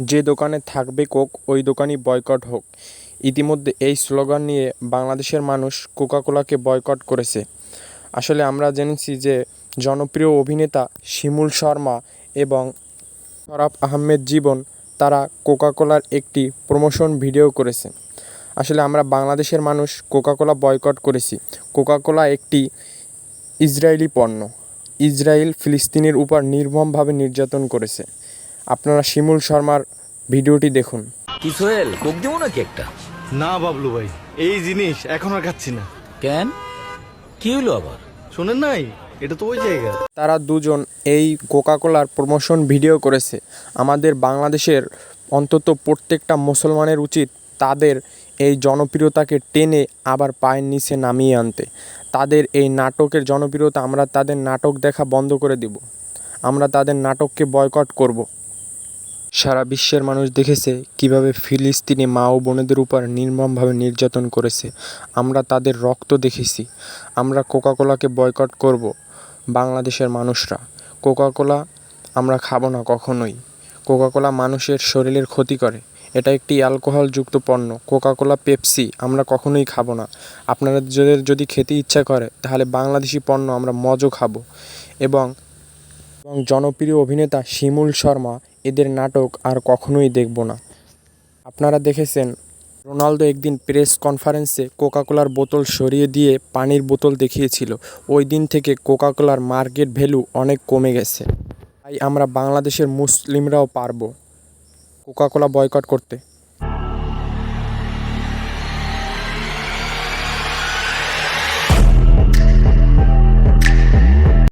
যে দোকানে থাকবে কোক ওই দোকানই বয়কট হোক। ইতিমধ্যে এই স্লোগান নিয়ে বাংলাদেশের মানুষ কোকাকোলাকে বয়কট করেছে। আসলে আমরা জেনেছি যে জনপ্রিয় অভিনেতা শিমুল শর্মা এবং শরাফ আহমেদ জীবন তারা কোকাকোলার একটি প্রমোশন ভিডিও করেছে। আসলে আমরা বাংলাদেশের মানুষ কোকাকোলা বয়কট করেছি। কোকাকোলা একটি ইসরায়েলি পণ্য। ইসরায়েল ফিলিস্তিনের উপর নির্মমভাবে নির্যাতন করেছে। আপনারা শিমুল শর্মার ভিডিওটি দেখুন। কি সোহেল, কোক দেবো নাকি একটা? না বাবলু ভাই, এই জিনিস এখন আর খাচ্ছি না। কেন, কি হলো আবার? শোনেন নাই, এটা তো ওই জায়গা। তারা দুজন এই কোকাকোলার প্রমোশন ভিডিও করেছে। আমাদের বাংলাদেশের অন্তত প্রত্যেকটা মুসলমানের উচিত তাদের এই জনপ্রিয়তাকে টেনে আবার পায়ের নিচে নামিয়ে আনতে। তাদের এই নাটকের জনপ্রিয়তা, আমরা তাদের নাটক দেখা বন্ধ করে দিব। আমরা তাদের নাটককে বয়কট করব। সারা বিশ্বের মানুষ দেখেছে কিভাবে ফিলিস্তিনি মা ও বোনেদের উপর নির্মমভাবে নির্যাতন করেছে। আমরা তাদের রক্ত দেখেছি। আমরা কোকাকোলাকে বয়কট করব। বাংলাদেশের মানুষরা কোকাকোলা আমরা খাবো না কখনোই। কোকাকোলা মানুষের শরীরের ক্ষতি করে। এটা একটি অ্যালকোহলযুক্ত পণ্য। কোকাকোলা, পেপসি আমরা কখনোই খাবো না। আপনাদের যদি খেতে ইচ্ছা করে তাহলে বাংলাদেশি পণ্য আমরা মজও খাবো। এবং জনপ্রিয় অভিনেতা শিমুল শর্মা এদের নাটক আর কখনোই দেখব না। আপনারা দেখেছেন রোনালদো একদিন প্রেস কনফারেন্সে কোকাকোলার বোতল সরিয়ে দিয়ে পানির বোতল দেখিয়েছিল। ওই দিন থেকে কোকাকোলার মার্কেট ভ্যালু অনেক কমে গেছে। তাই আমরা বাংলাদেশের মুসলিমরাও পারবো কোকাকোলা বয়কট করতে।